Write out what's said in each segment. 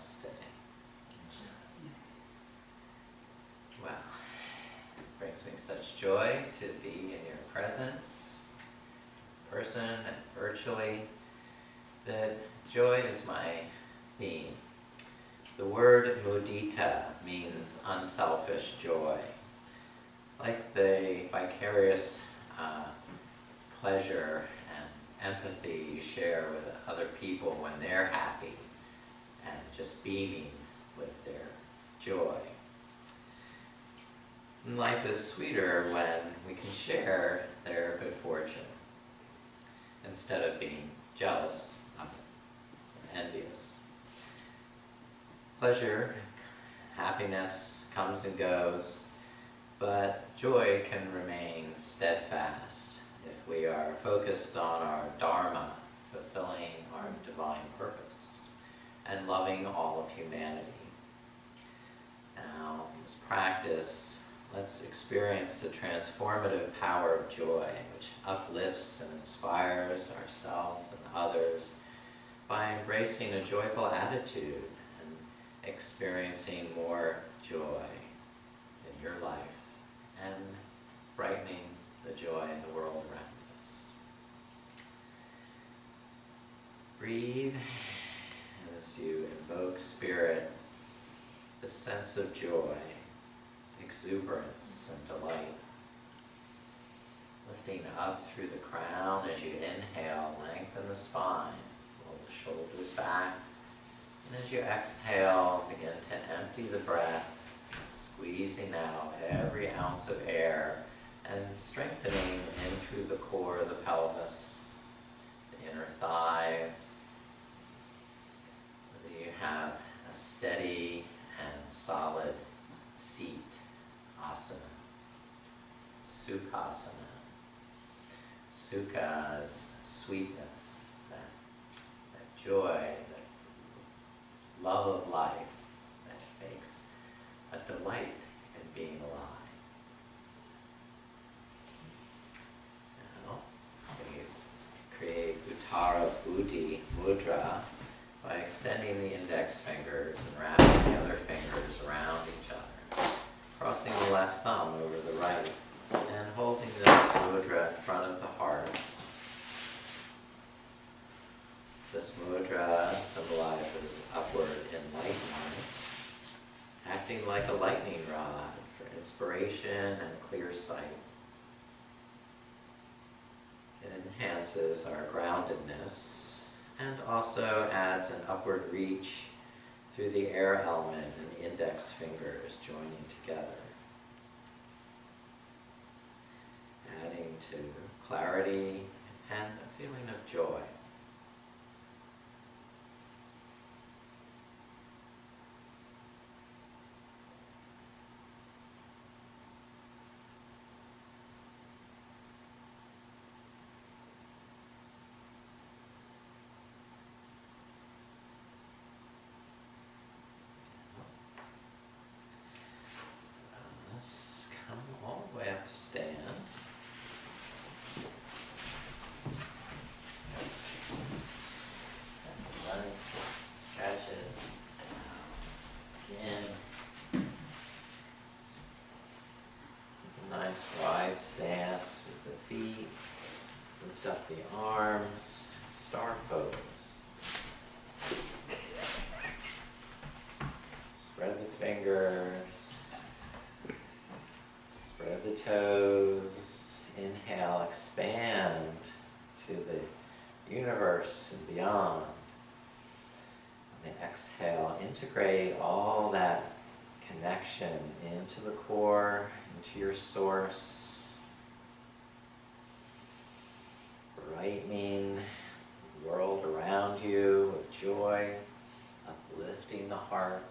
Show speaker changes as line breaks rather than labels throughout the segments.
Namaste. Wow. It brings me such joy to be in your presence, in person and virtually, that joy is my theme. The word Muditā means unselfish joy. Like the vicarious pleasure and empathy you share with other people when they're happy and just beaming with their joy. And life is sweeter when we can share their good fortune instead of being jealous of it or envious. Pleasure, happiness comes and goes, but joy can remain steadfast if we are focused on our dharma, fulfilling our divine purpose, and loving all of humanity. Now, in this practice, let's experience the transformative power of joy, which uplifts and inspires ourselves and others by embracing a joyful attitude and experiencing more joy in your life and brightening the joy in the world around us. Breathe as you invoke spirit, the sense of joy, exuberance and delight. Lifting up through the crown as you inhale, lengthen the spine, roll the shoulders back, and as you exhale, begin to empty the breath, squeezing out every ounce of air and strengthening in through the core of the pelvis, the inner thighs, so that you have a steady and solid seat, asana, sukhasana. Sukha is sweetness, that joy, that love of life that makes a delight in being alive. Now, please create Uttara Buddhi Mudra by extending the index fingers and wrapping the other fingers around each other, crossing the left thumb over the right, and holding this mudra in front of the heart. This mudra symbolizes upward enlightenment, acting like a lightning rod for inspiration and clear sight. It enhances our groundedness and also adds an upward reach through the air element and the index fingers joining together, adding to clarity and a feeling of joy. Let's come all the way up to stand. Got some nice stretches. Again, a nice wide stance with the feet. Lift up the arms. Star pose. Spread the fingers. Spread the toes. Inhale, expand to the universe and beyond. And then exhale, integrate all that connection into the core, into your source, brightening the world around you with joy, uplifting the heart,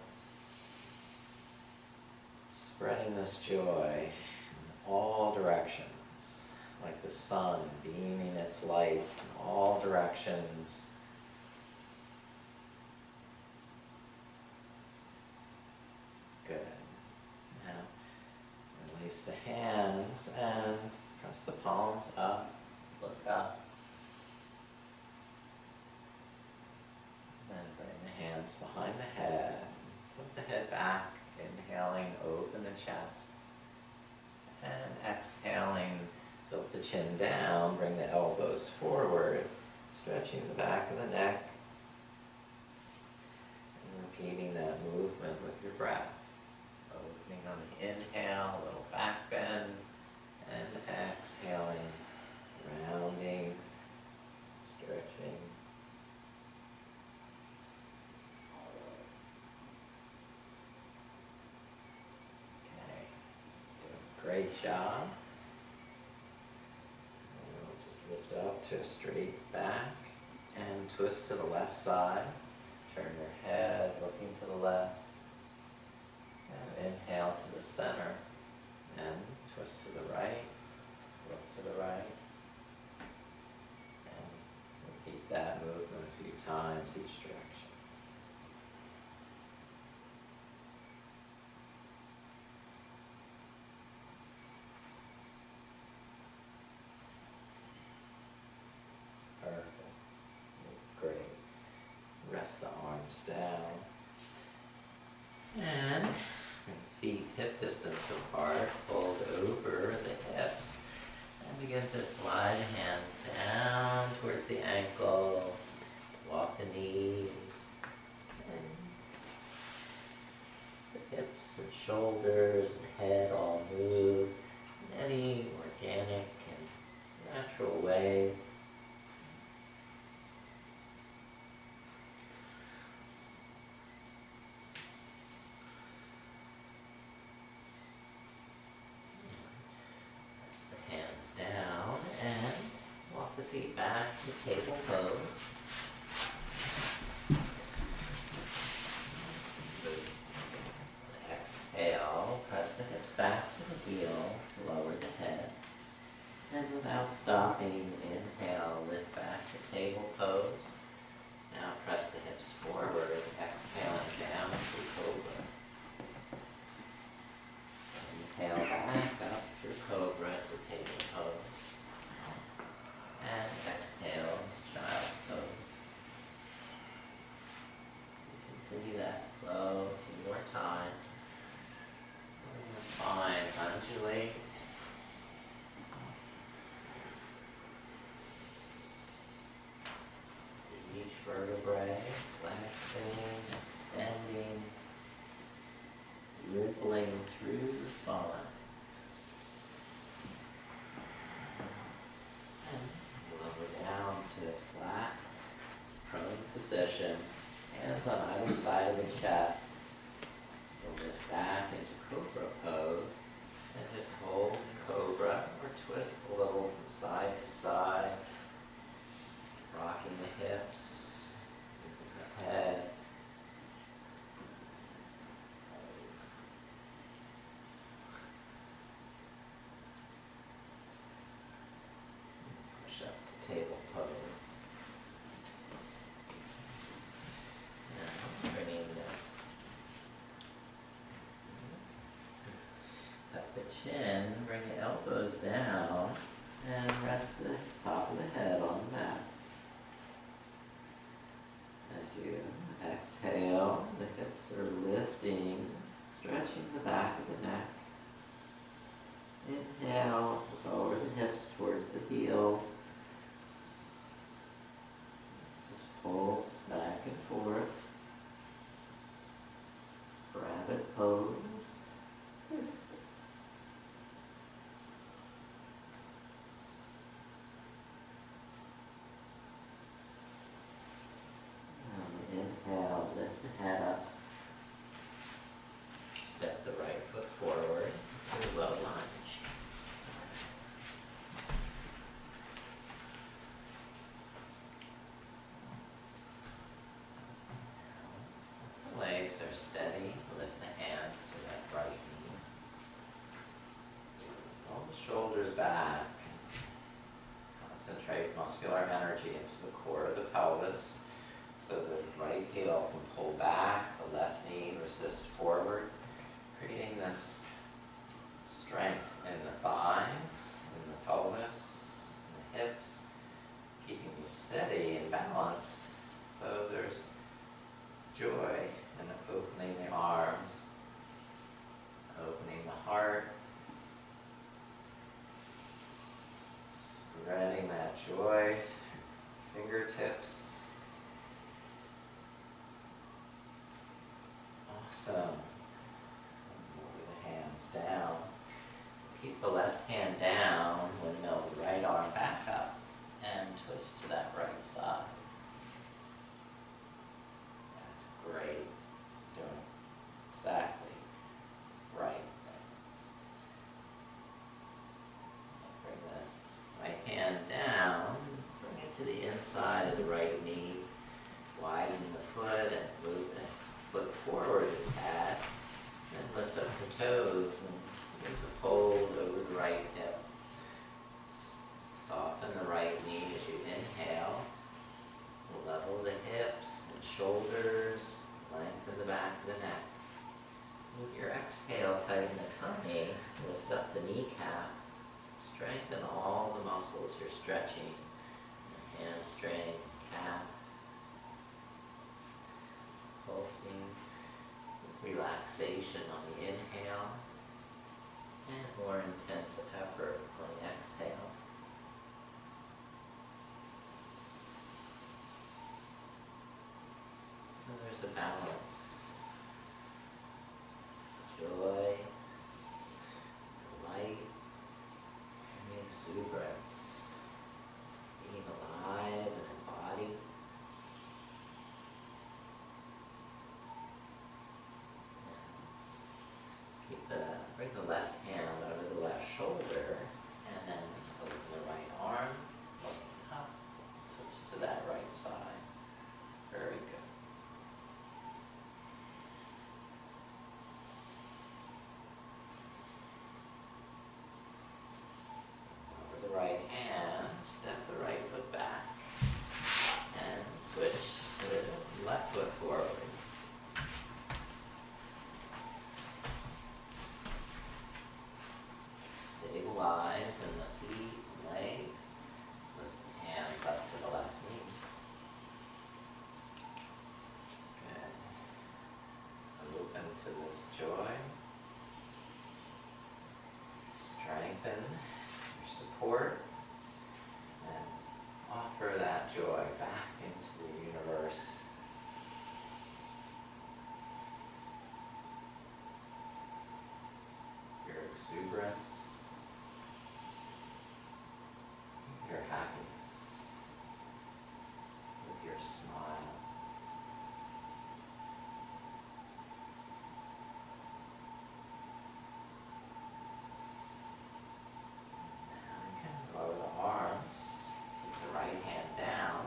spreading this joy in all directions, like the sun beaming its light in all directions. Good. Now, release the hands and press the palms up, look up. hands behind the head. Tilt the head back, inhaling, open the chest. And exhaling, tilt the chin down, bring the elbows forward, stretching the back of the neck. And repeating that movement with your breath. Opening on the inhale, a little back bend, and exhaling, rounding, stretching. Okay, doing a great job. And we'll just lift up to a straight back and twist to the left side. Turn your head, looking to the left. And inhale to the center. And twist to the right. Look to the right. And repeat that movement a few times each direction. Perfect. Great. Rest the arms down. And feet hip distance apart, fold over the hips. And begin to slide the hands down towards the ankles. Walk the knees. And the hips and shoulders and head all move in any organic and natural way. The hands down and walk the feet back to table pose. Exhale, press the hips back to the heels, lower the head. And without stopping, inhale, lift back to table pose. Now press the hips forward, exhaling down to cobra. Inhale back up through cobra to table pose. And exhale to child's pose. Continue that flow a few more times. Letting the spine undulate. Each vertebrae flexing, extending, rippling through the spine. And lower down to flat, prone position. Hands on either side of the chest. We'll lift back into cobra pose. And just hold cobra or twist a little from side to side. Rocking the hips, moving the head. Push up to table pose. Now bringing tuck the chin, bring the elbows down, and rest the top of the head on the mat. As you exhale, the hips are lifting, stretching the back of the neck. Inhale, lower the hips towards the heels. Just pulse back and forth. Rabbit pose. Inhale, lift the head up. Step the right foot forward to low lunge. Once the legs are steady, lift the hands to that right knee. Pull the shoulders back. Concentrate muscular energy into the core of the pelvis. So the right heel can pull back, the left knee resist forward, creating this strength in the thighs, in the pelvis, in the hips, keeping you steady and balanced. So there's joy Awesome. Move the hands down. Keep the left hand down, windmill the right arm back up, and twist to that right side. That's great. Doing exactly right things. Bring the right hand down, bring it to the inside of the right knee. Widen the foot and move the foot forward a tad. Then lift up the toes and begin to fold over the right hip. Soften the right knee as you inhale. Level the hips and shoulders. Lengthen the back of the neck. With your exhale, tighten the tummy. Lift up the kneecap. Strengthen all the muscles you're stretching. Your hamstring, calf. Pulsing with relaxation on the inhale and more intense effort on the exhale. So there's a balance. Joy, delight, and the exuberance. Being alive and embodied. Bring the left hand over the left shoulder, and then open the right arm, open up, twist to that right side. Very good. Over the right hand, step the right foot back, and switch to the left foot forward. Stabilize in the feet and legs. Lift the hands up to the left knee. Good. Open to this joy. Strengthen your support and offer that joy back into the universe. Your exuberance. Your happiness, with your smile. Now you can lower the arms, keep the right hand down,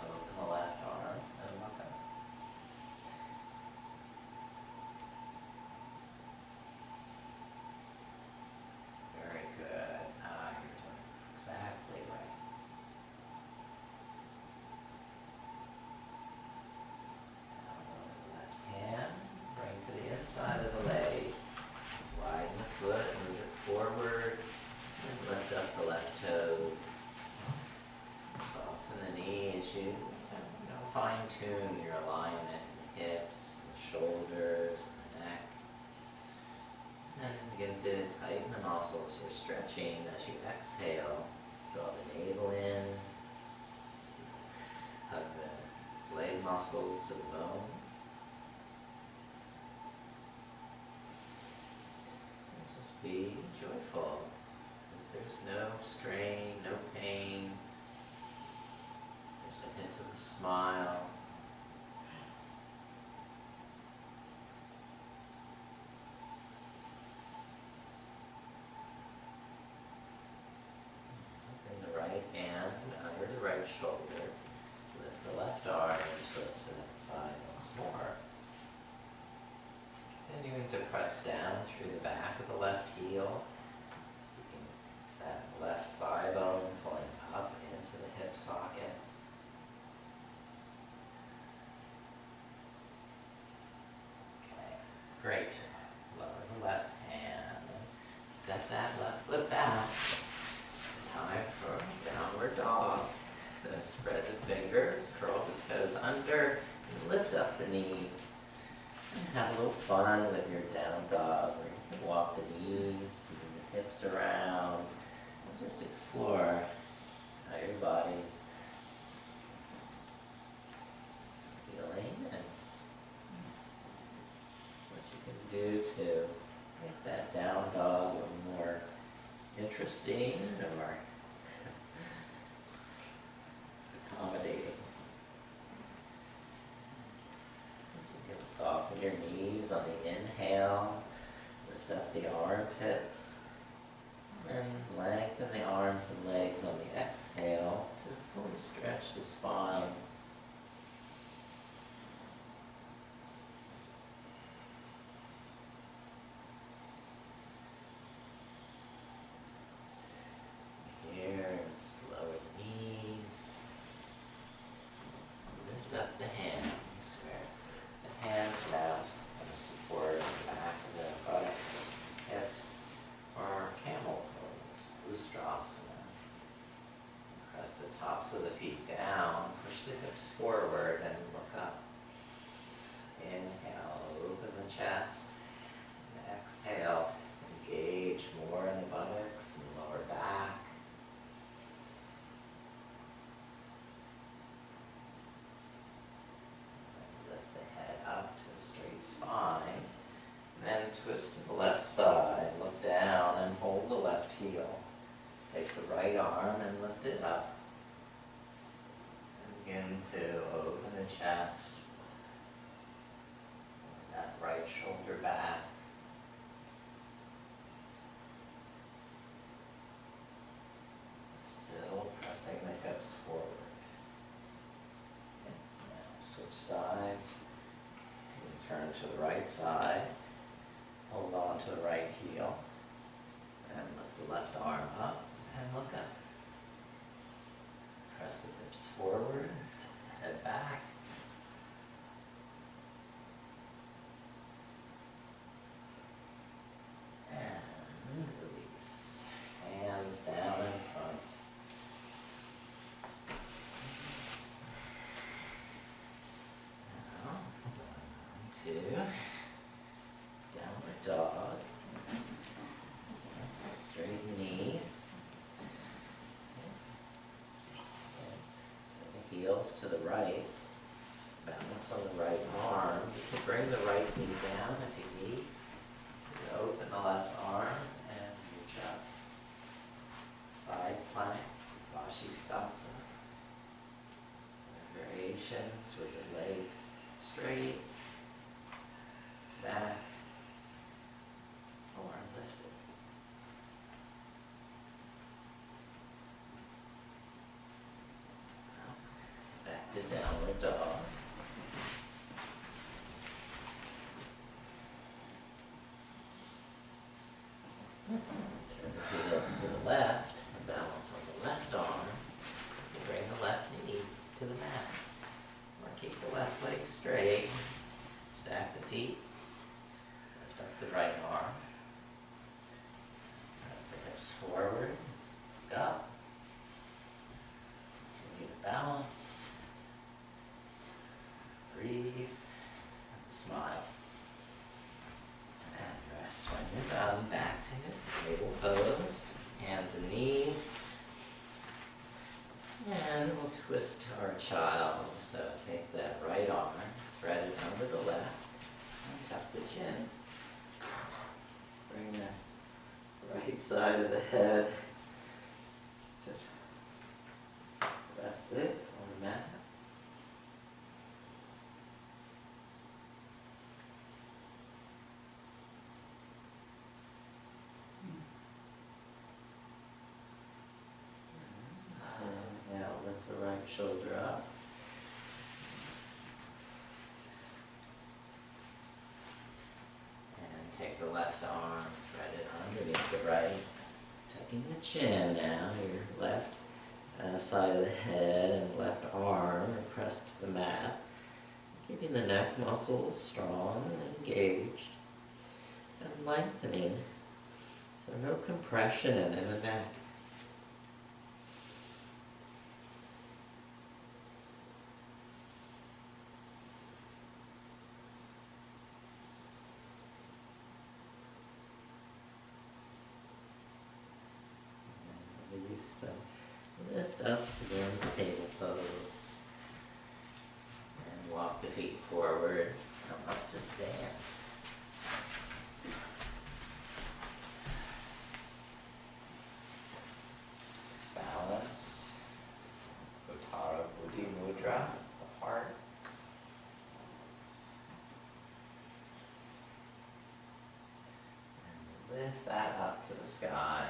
open the left arm, and look up. Very good. You're doing exactly right. Now lower the left hand, bring to the inside of the leg. Widen the foot, move it forward, and lift up the left toes. Soften the knee as you fine-tune your alignment in the hips, the shoulders, and the neck. And begin to tighten the muscles you're stretching as you exhale. Draw the navel in. Hug the leg muscles to the bones. And just be joyful. There's no strain, no pain. There's a hint of a smile. Shoulder. Lift the left arm and twist to that side once more. Continuing to press down through the back of the left heel. Keeping that left thigh bone pulling up into the hip socket. Okay, great. Lower the left hand. Step that left foot back. It's time for downward dog. So spread the fingers, curl the toes under, and lift up the knees. And have a little fun with your down dog, where you can walk the knees, move the hips around, and just explore how your body's feeling and interesting or accommodating. You can soften your knees on the inhale, lift up the armpits, and then lengthen the arms and legs on the exhale to fully stretch the spine. Here, just lower the knees. Lift up the hands, where the hands now have a support on the back of the buttocks, hips, or camel pose, Ustrasana. Press the tops of the feet down, push the hips forward, and look up. Inhale, open the chest. And exhale, engage more in the buttocks and lower back. Lift the head up to a straight spine. Then twist to the left side, look down and hold the left heel. Take the right arm and lift it up. And begin to open the chest. That right shoulder back. Still pressing the hips forward. Okay, now switch sides. And turn to the right side. Hold on to the right heel. And lift the left arm up and look up. Press the hips forward, head back. And release. Hands down in front. Now, 1, 2. Downward dog. Straighten knees. And the heels to the right. Balance on the right arm. You can bring the right knee down if you need. Open the left arm and reach up. Side plank, Vashisthasana. Variations with the legs straight, stacked, or lifted. Now, back to downward dog. Turn the heels to the left and balance on the left arm. You bring the left knee to the mat. Or keep the left leg straight. Stack the feet. Lift up the right arm. Press the hips forward. Look up. Continue to balance. Breathe. And smile. And rest when you're done. Back to it. Table pose. Hands and knees. And we'll twist to our child. So take that right arm, thread it under the left, and tuck the chin. Bring the right side of the head. Just rest it on the mat. Now lift the right shoulder up. And take the left arm, thread it underneath the right. Tucking the chin now, your left side of the head and left arm are pressed to the mat. Keeping the neck muscles strong and engaged. And lengthening. So no compression in the neck. So lift up again to table pose. And walk the feet forward. Come up to stand. lift that up to the sky.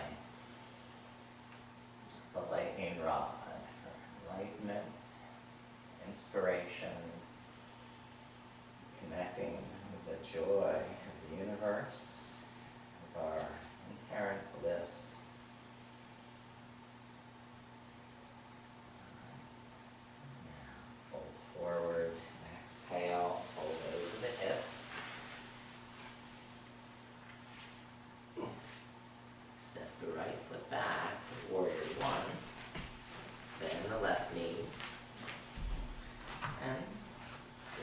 The lightning rod for enlightenment, inspiration, connecting with the joy of the universe, of our inherent bliss. Now, fold forward, exhale, fold over the hips. Step the right foot back for warrior one. Bend the left knee. And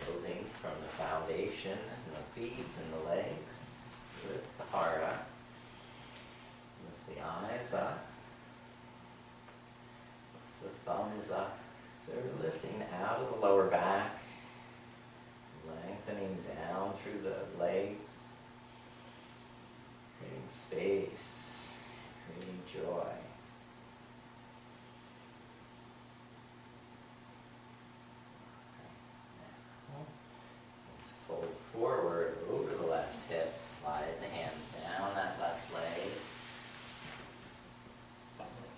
building from the foundation and the feet and the legs, lift the heart up, lift the eyes up, lift the thumbs up. So we're lifting out of the lower back, lengthening down through the legs, creating space, creating joy. Fold forward over the left hip, slide the hands down that left leg.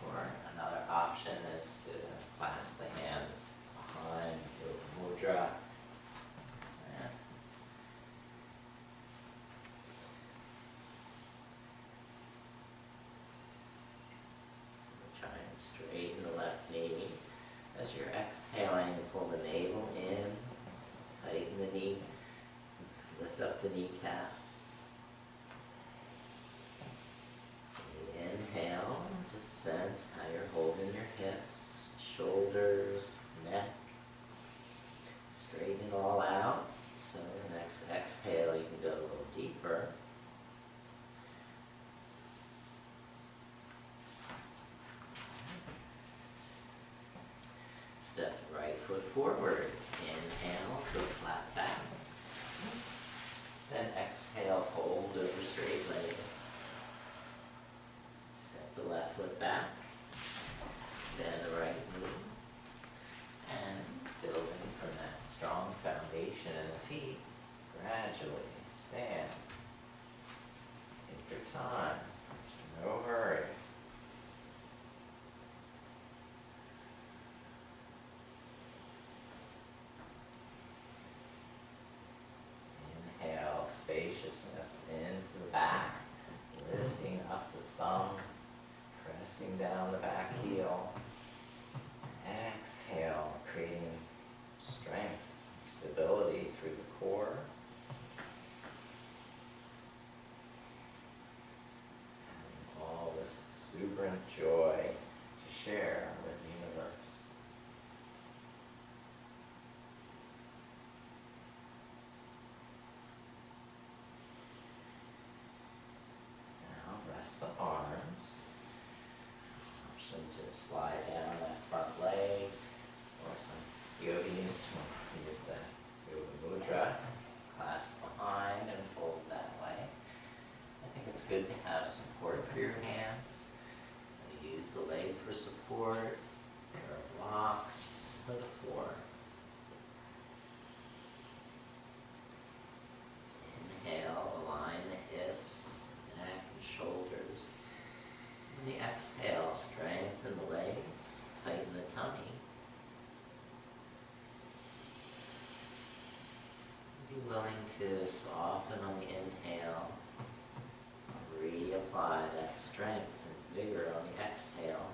Or another option is to clasp the hands behind, Yoga Mudra. So try and straighten the left knee. As you're exhaling, pull the navel in, tighten the knee. Lift up the kneecap. Inhale, just sense how you're holding your hips, shoulders, neck. Straighten it all out. So the next exhale, you can go a little deeper. Step the right foot forward. Inhale to a flat back. Then exhale, fold over straight legs. Step the left foot back. Bend the right knee. And building from that strong foundation in the feet, gradually stand. Take your time. There's no hurry. Spaciousness into the back, lifting up the thumbs, pressing down the back heel. Exhale, creating strength, stability through the core. Having all this exuberant joy to share with the universe. Rest the arms. Option to slide down that front leg, or some yogis will use the Yoga Mudra, clasp behind and fold that way. I think it's good to have support for your hands. So use the leg for support, there are blocks for the floor. Inhale, align the hips, neck and shoulders. And the exhale, strengthen the legs, tighten the tummy. Be willing to soften on the inhale, reapply that strength and vigor on the exhale.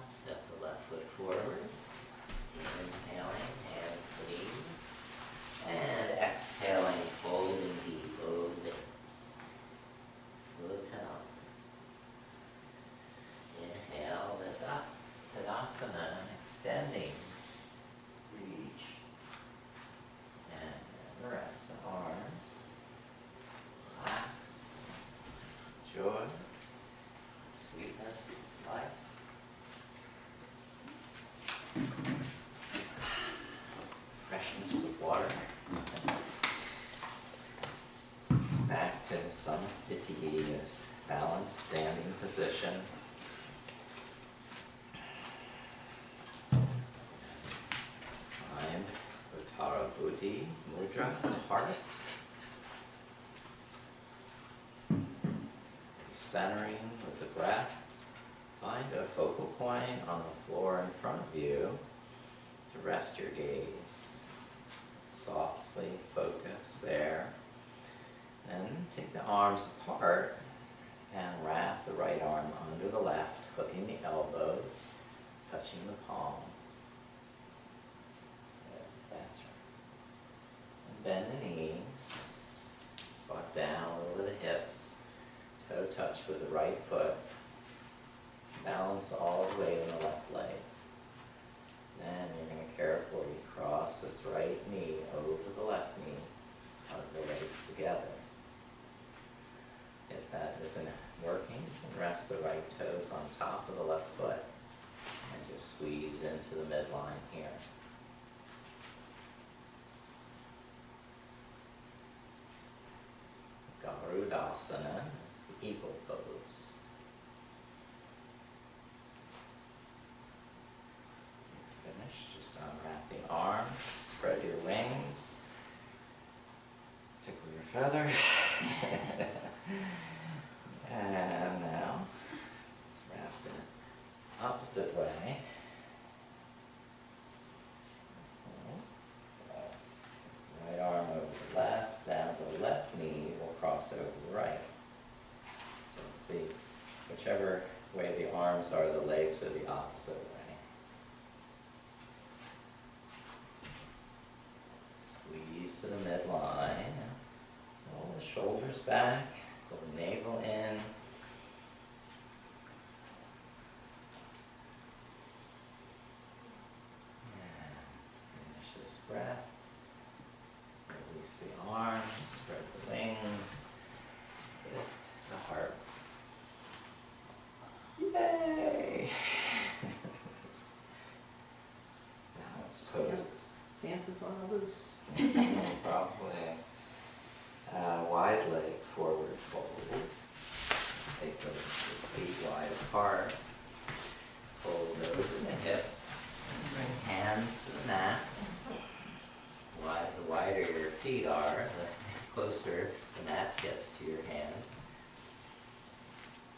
Step the left foot forward, inhaling, hands to knees, and exhaling, folding deep over the hips. Muditā. Inhale, lift up, Tadasana, extending, reach, and rest the arms, relax, joy, sweetness, life. Freshness of water. Back to Samastiti, balanced standing position. Muditā, mudra, heart. Centering with the breath. Find a focal point on the floor in front of you to rest your gaze. Softly focus there. Then take the arms apart and wrap the right arm under the left, hooking the elbows, touching the palms. That's right. And bend the knees. Squat down over the hips. Toe touch with the right foot. Balance all the way in the left leg. Then you're going to carefully cross this right knee over the left knee, hug the legs together. If that isn't working, you can rest the right toes on top of the left foot and just squeeze into the midline here. Garudasana is the eagle pose. You're finished. Just unwrap the arms, spread your wings, tickle your feathers. And now, wrap the opposite way. So, right arm over the left, down to the left knee will cross over the right. So it's whichever way the arms are, the legs are the opposite way. Squeeze to the midline. Roll the shoulders back. Pull the navel in. And finish this breath. Release the arms, spread the wings, lift the heart. Yay! Now it's poses.
Santa's on the loose.
Probably. Wide leg forward fold. Take the feet wide apart. Fold over the hips. Bring hands to the mat. The wider your feet are, the closer the mat gets to your hands.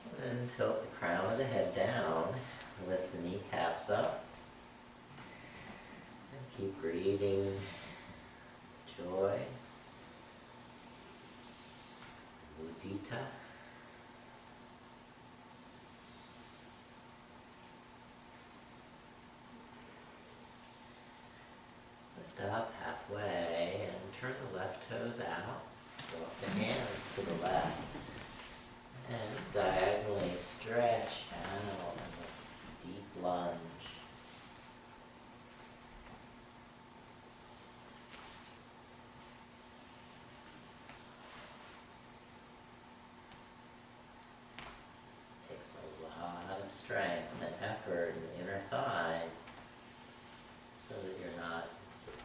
And then tilt the crown of the head down. Lift the kneecaps up. And keep breathing joy. Muditā. Lift up halfway and turn the left toes out. Walk the hands to the left. And diagonally stretch out in this deep lunge. Takes a lot of strength and effort in the inner thighs so that you're not just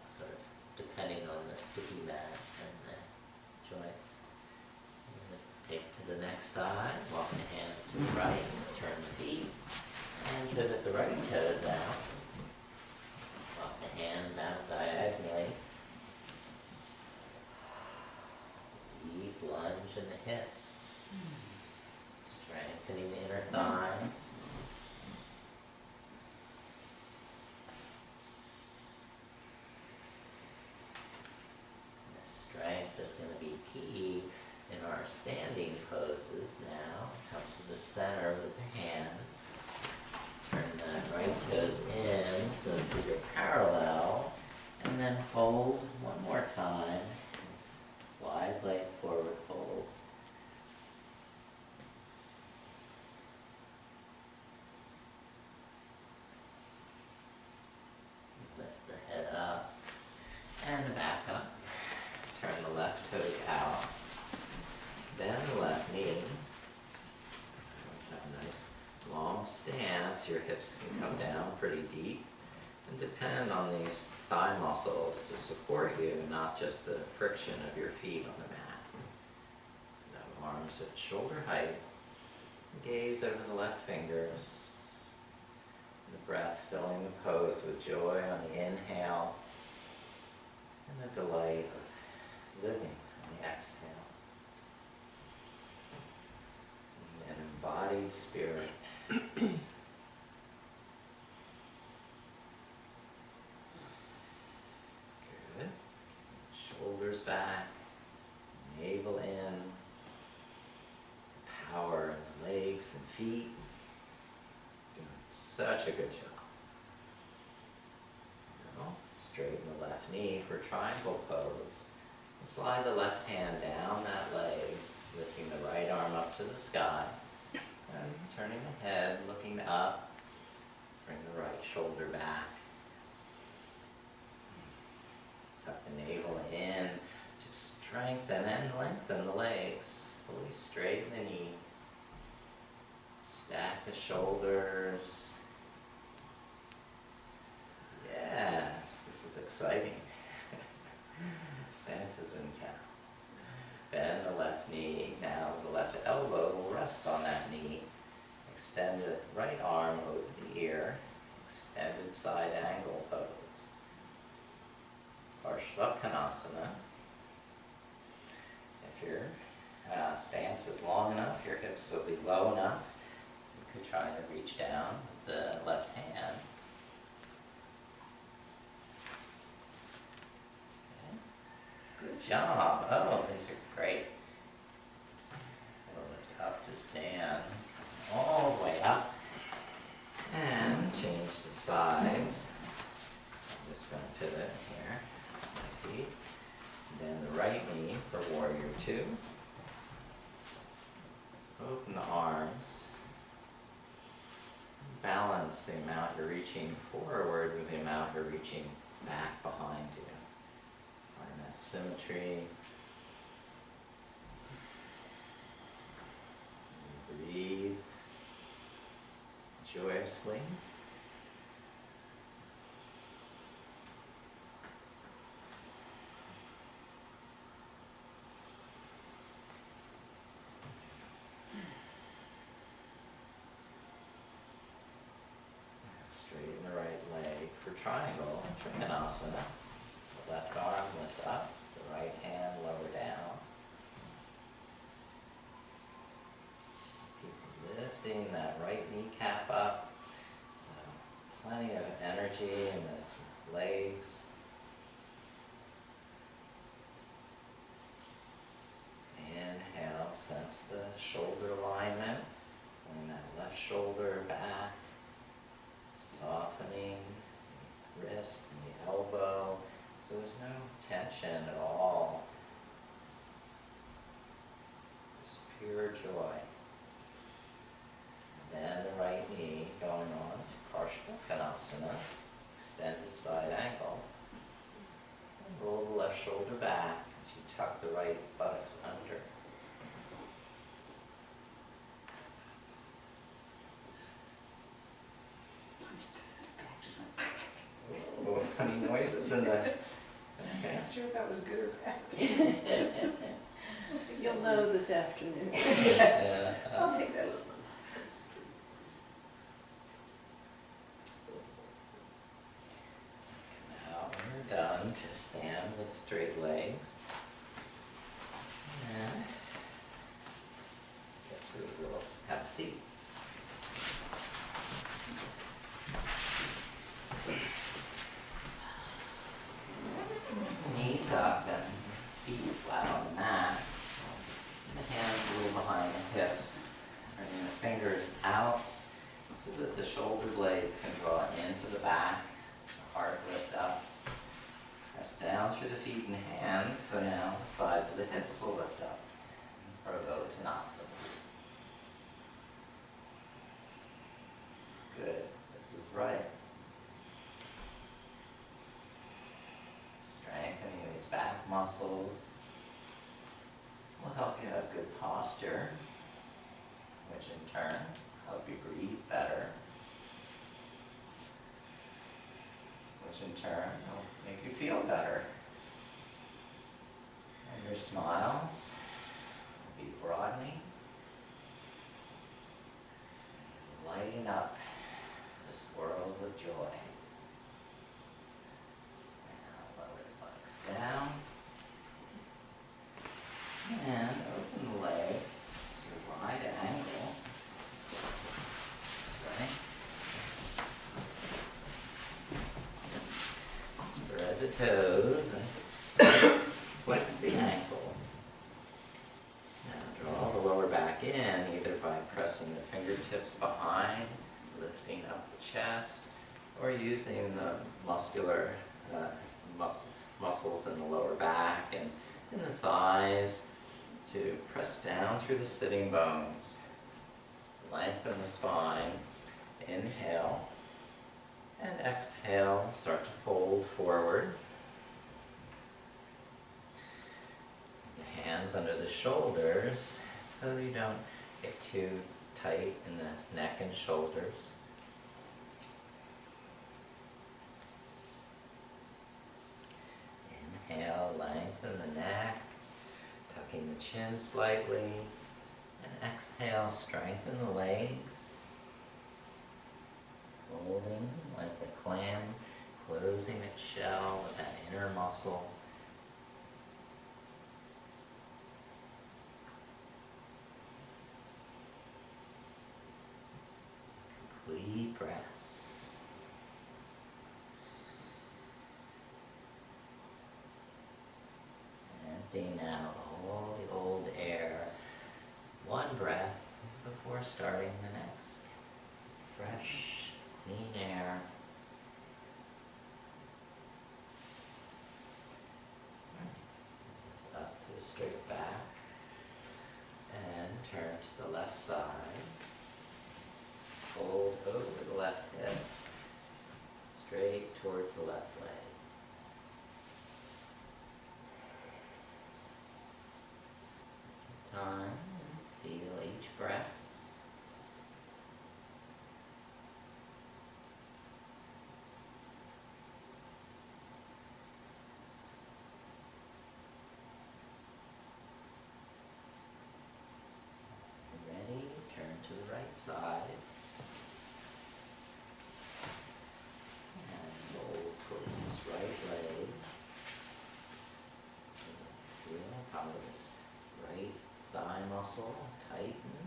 sort of depending on the sticky mat and the joints. Take to the next side, walk the hands to the right, turn the feet, and pivot the right toes out. Walk the hands out diagonally. Deep lunge in the hips. Strengthening the inner thighs. The strength is going to be key in our standing poses now. Come to the center with the hands. Turn the right toes in so the feet are parallel. And then fold one more time. This wide leg forward fold. Lift the head up and the back up. Turn the left toes out. Bend the left knee. Have a nice long stance. Your hips can come down pretty deep and depend on these thigh muscles to support you, not just the friction of your feet on the mat. Now arms at shoulder height. Gaze over the left fingers. The breath filling the pose with joy on the inhale. and the delight of living on the exhale. An embodied spirit. Good. Shoulders back, navel in, power in the legs and feet. Doing such a good job. Now, straighten the left knee for triangle pose. And slide the left hand down that leg, lifting the right arm up to the sky. And turning the head, looking up. Bring the right shoulder back. Tuck the navel in to strengthen and lengthen the legs. Fully straighten the knees. Stack the shoulders. Yes, this is exciting. Santa's in town. Bend the left knee. Now the left elbow will rest on that knee. Extend the right arm over the ear. Extended side angle pose. Parshvottanasana. If your stance is long enough, your hips will be low enough. You could try to reach down with the left hand. Good job. Oh, these are great. We'll lift up to stand. All the way up. And change the sides. I'm just going to pivot here. My feet. Then the right knee for warrior two. Open the arms. Balance the amount you're reaching forward with the amount you're reaching back behind you. Find that symmetry. Breathe joyously. Straighten the right leg for triangle, Trikonasana. The left arm lift up, the right hand lower down. Keep lifting that right kneecap up. So plenty of energy in those legs. Inhale, sense the shoulder alignment. Pulling that left shoulder back. Softening the wrist and the elbow, so there's no tension at all. Just pure joy. And then the right knee going on to Parshvottanasana, extended side ankle. And roll the left shoulder back as you tuck the right buttocks under. Oh, funny noises in the... Okay.
I'm not sure if that was good or bad. You'll know this afternoon.
Yeah.
I'll take that.
Now we're done to stand with straight legs. And I guess we will have a seat. Knees up and feet flat on the mat. And the hands a little behind the hips. Bringing the fingers out so that the shoulder blades can draw into the back. The heart lift up. Press down through the feet and hands. So now the sides of the hips will lift up. Parvottanasana. Good. This is right. Strengthening these back muscles will help you have good posture, which in turn help you breathe better, which in turn will make you feel better. And your smiles will be broadening, lighting up this world with joy. Lower the buttocks down. pressing the fingertips behind, lifting up the chest, or using the muscular muscles in the lower back and in the thighs to press down through the sitting bones. Lengthen the spine. Inhale. And exhale, start to fold forward. The hands under the shoulders so you don't get too tight in the neck and shoulders. Inhale, lengthen the neck, tucking the chin slightly, and exhale, strengthen the legs, folding like a clam, closing its shell with that inner muscle. Complete breaths. Emptying out all the old air. One breath before starting the next. Fresh, clean air. Lift up to a straight back. And turn to the left side. Fold over the left hip. Straight towards the left leg. Time, feel each breath. Ready, turn to the right side. And fold towards this right leg. Feel how this right thigh muscle tighten.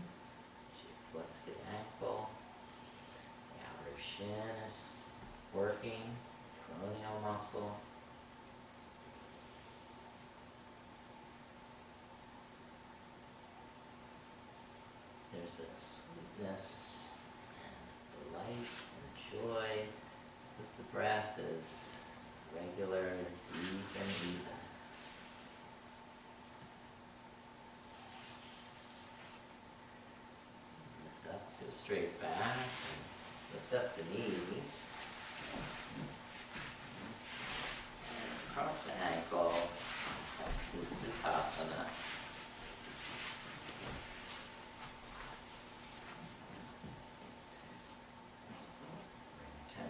As you flex the ankle. The outer shin is working. Peroneal muscle. There's a sweetness and delight and joy as the breath is regular, deep and even. Lift up to a straight back, and lift up the knees. And cross the ankles to Sukhasana.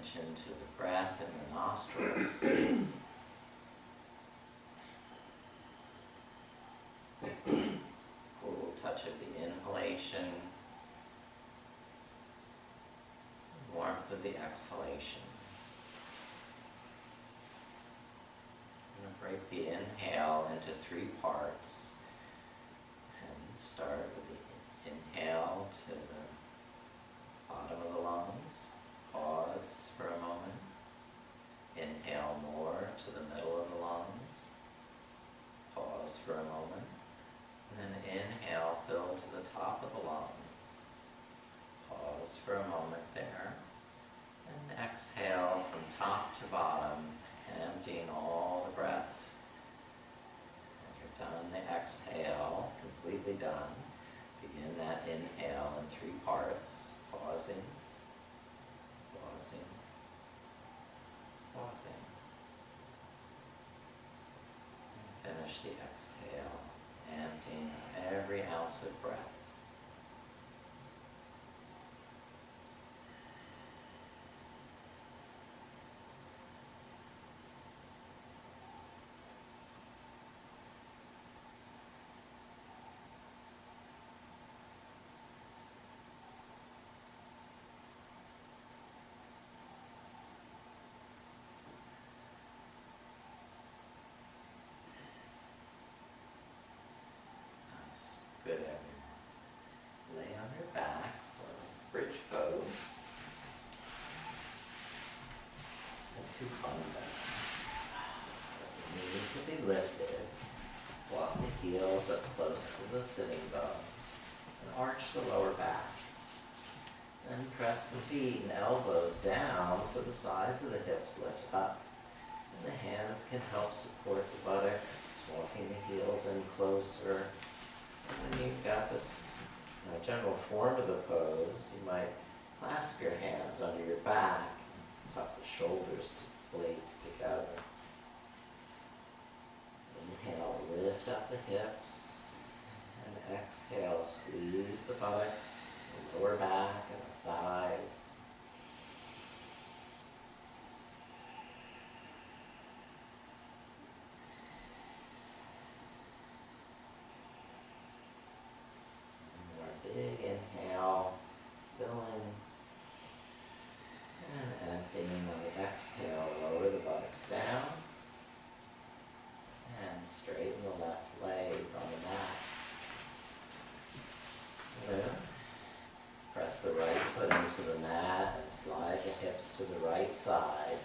Attention to the breath in the nostrils. A little touch of the inhalation. Warmth of the exhalation. I'm going to break the inhale into 3 parts. And start with the inhale to the bottom of the lungs. Pause for a moment. Inhale more to the middle of the lungs. Pause for a moment. And then inhale, fill to the top of the lungs. Pause for a moment there. And exhale from top to bottom, emptying all the breath. When you're done, the exhale, completely done. Begin that inhale in 3 parts, pausing. Pausing, pausing, and finish the exhale, emptying every ounce of breath. Good, everyone. Lay on your back for bridge pose. Satupanda. So the knees will be lifted. Walk the heels up close to the sitting bones. and arch the lower back. Then press the feet and elbows down so the sides of the hips lift up. And the hands can help support the buttocks, walking the heels in closer. And when you've got this general form of the pose, you might clasp your hands under your back and tuck the shoulders to blades together. Inhale, lift up the hips, and exhale, squeeze the buttocks, the lower back, and the thighs. Big inhale, filling and emptying on the exhale. Lower the buttocks down and straighten the left leg on the mat. Then press the right foot into the mat and slide the hips to the right side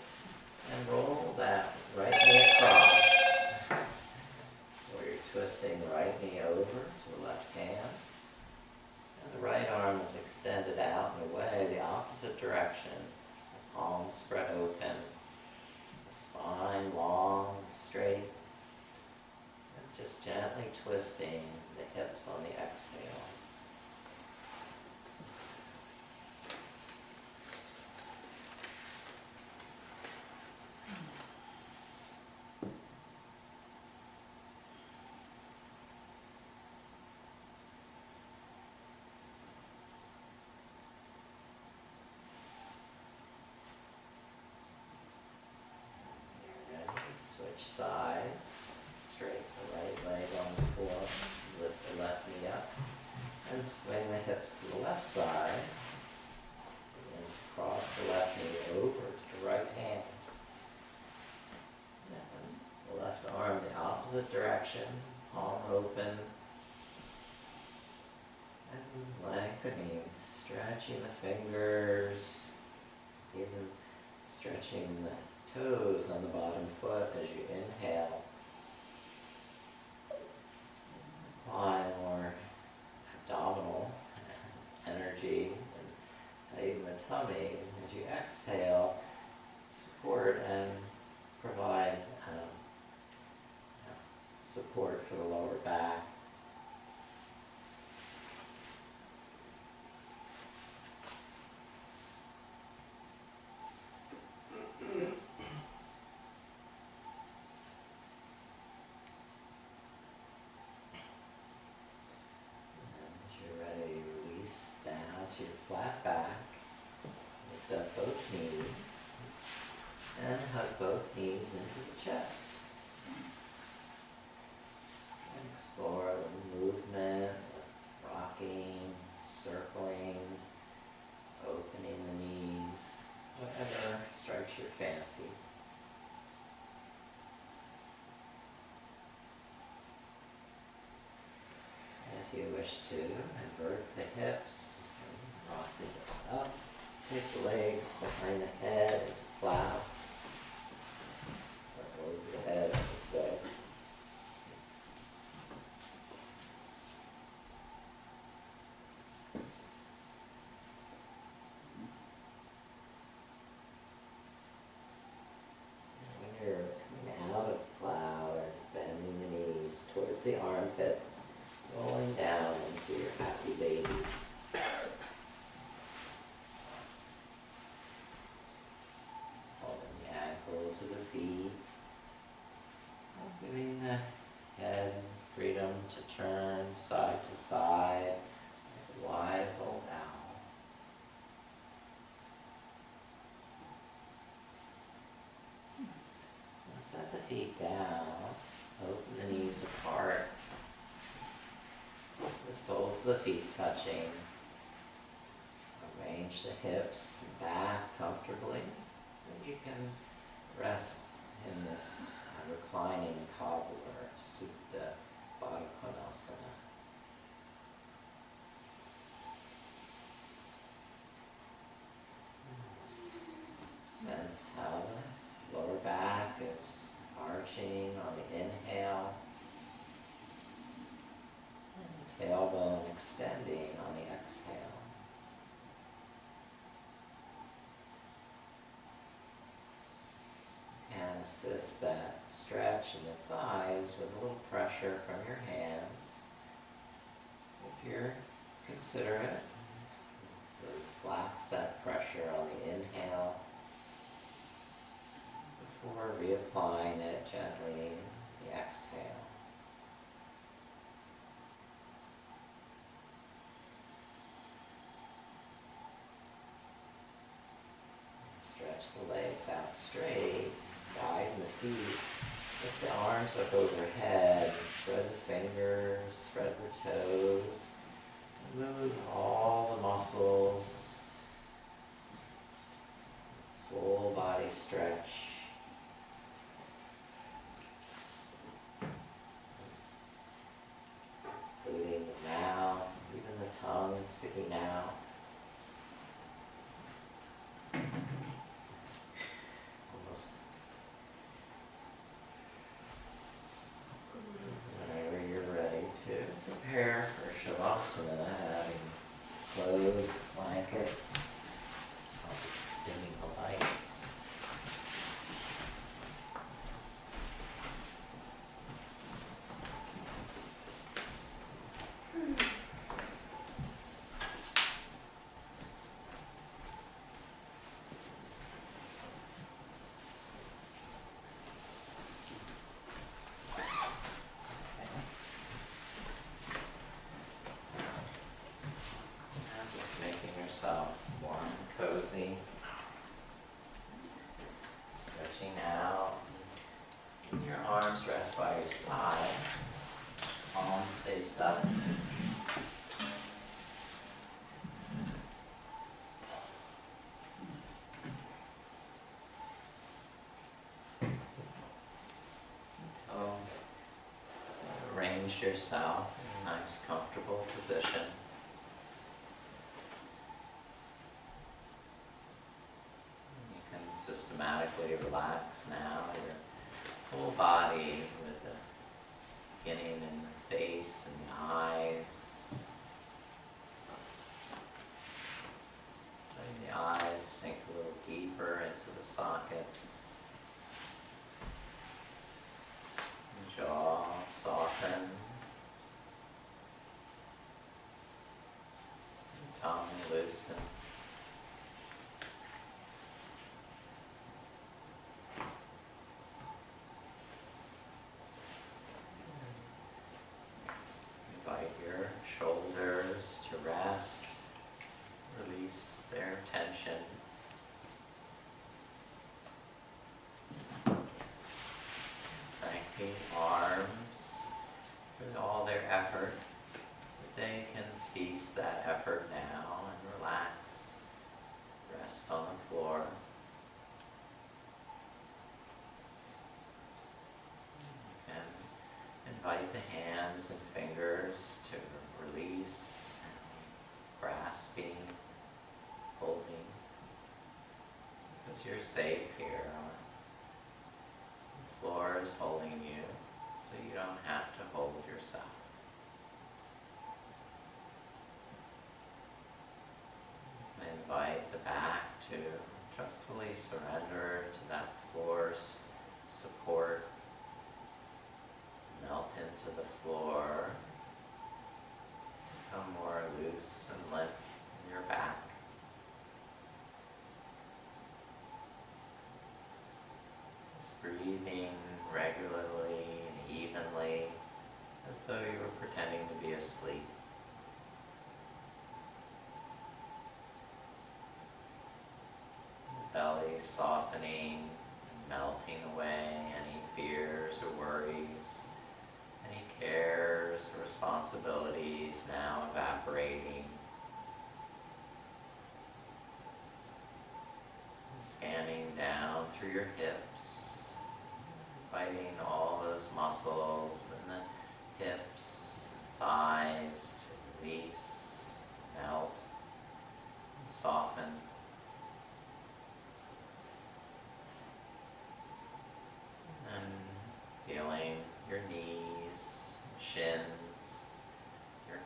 and roll that right knee across, where you're twisting the right knee over to the left hand. The right arm is extended out and away, the opposite direction. The palms spread open. The spine long and straight. And just gently twisting the hips on the exhale. Switch sides, straighten the right leg on the floor, lift the left knee up, and swing the hips to the left side, and then cross the left knee over to the right hand. And the left arm the opposite direction, palm open, and lengthening, stretching the fingers, even stretching the toes on the bottom foot as you inhale. Apply more abdominal energy and tighten the tummy as you exhale. Support and provide support for the lower back. To your flat back, lift up both knees, and hug both knees into the chest. And explore the movement of rocking, circling, opening the knees, whatever strikes your fancy. And if you wish to, invert the hips. Rock the hips up, take the legs behind the head into plow, or over the head, I should say. And when you're coming out of plow or bending the knees towards the armpits, rolling down into your happy baby. To the feet, giving the head freedom to turn side to side, like a wise old owl. And set the feet down, open the knees apart, the soles of the feet touching. Arrange the hips back comfortably, and you can rest in this reclining cobbler, Supta Baddha Konasana. Just sense how the lower back is arching on the inhale, and tailbone extending on the exhale. And assist that stretch in the thighs with a little pressure from your hands. If you're considerate, relax that pressure on the inhale before reapplying it gently the exhale. Stretch the legs out straight, widen the feet, lift the arms up overhead, spread the fingers, spread the toes, move all the muscles, full body stretch. Including the mouth, even the tongue sticking out. Almost. Whenever you're ready to prepare for Shavasana, having clothes, blankets, dimming the lights. Warm, cozy, stretching out. Your arms rest by your side, palms face up. So, arrange yourself in a nice, comfortable position. Systematically relax now your whole body with the beginning in the face and the eyes. Letting the eyes sink a little deeper into the sockets. The jaw soften. The tongue loosen. Invite your shoulders to rest, release their tension. Thank the arms for all their effort. They can cease that effort now and relax. Rest on the floor. Invite the hands and fingers to release, grasping, holding, because you're safe here. The floor is holding you, so you don't have to hold yourself. Invite the back to trustfully surrender to that floor's support. Melt into the floor, become more loose and limp in your back. Just breathing regularly and evenly, as though you were pretending to be asleep. The belly softening and melting away any fears or worries. Any cares or responsibilities now evaporating. And scanning down through your hips, inviting all those muscles in the hips, thighs to release, melt, and soften. And feeling your knees, shins, your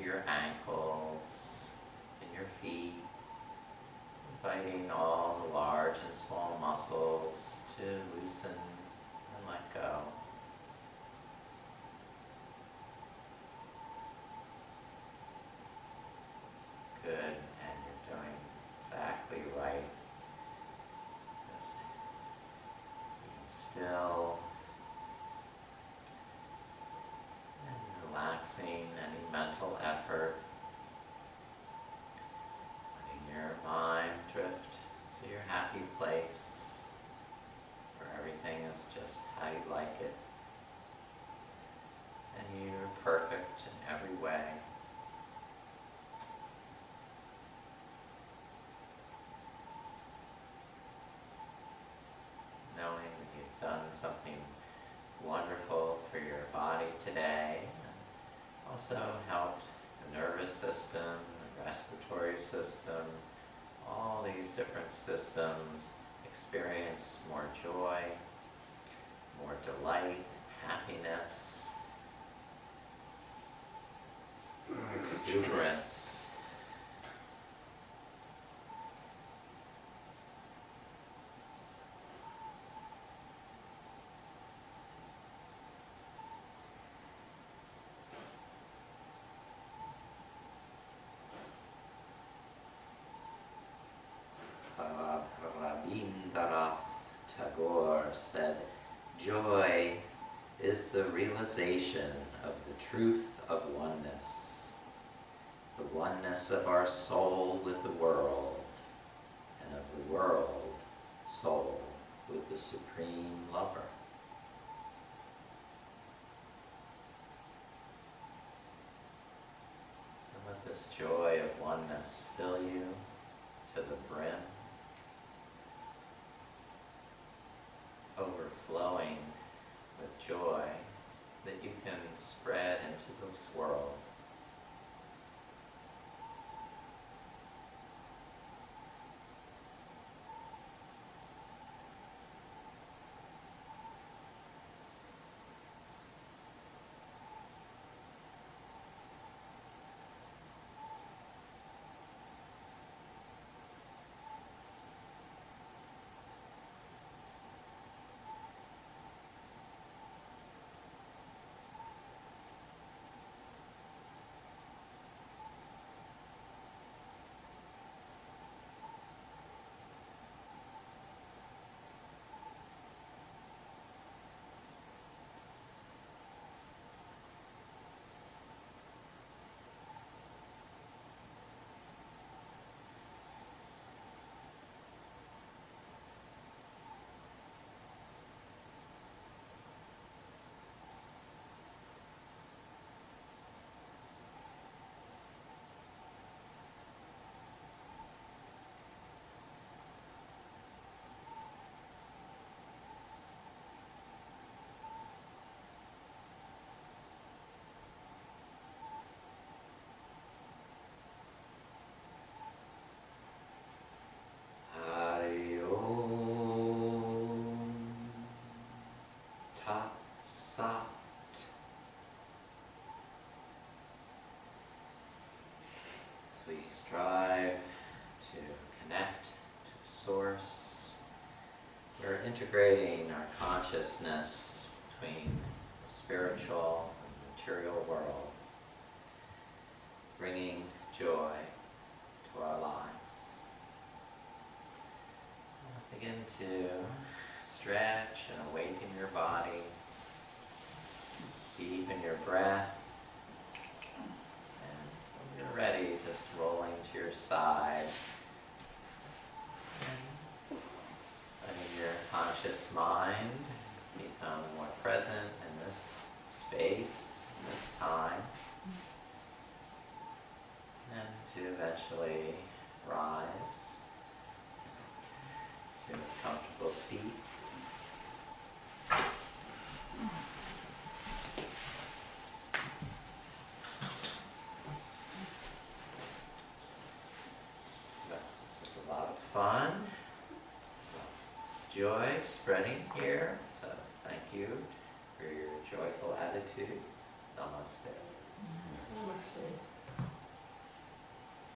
into your ankles and your feet, inviting all the large and small muscles to loosen and let go. Good, and you're doing exactly right. Just being still and relaxing any mental effort. Letting your mind drift to your happy place where everything is just how you like it. And you're perfect in every way. Knowing that you've done something wonderful for your body today, and also helped the nervous system, the respiratory system, all these different systems experience more joy, more delight, happiness, exuberance. Rabindranath Tagore said, "Joy is the realization of the truth of oneness, the oneness of our soul with the world, and of the world soul with the Supreme Lover." So let this joy of oneness fill you to the brim, overflowing with joy that you can spread into this world. We strive to connect to Source. We're integrating our consciousness between the spiritual and material world, bringing joy to our lives. Begin to stretch and awaken your body, deepen your breath. You're ready, just rolling to your side, letting your conscious mind become more present in this space, in this time, and to eventually rise to a comfortable seat. Fun, joy spreading here, so thank you for your joyful attitude. Namaste.
Namaste.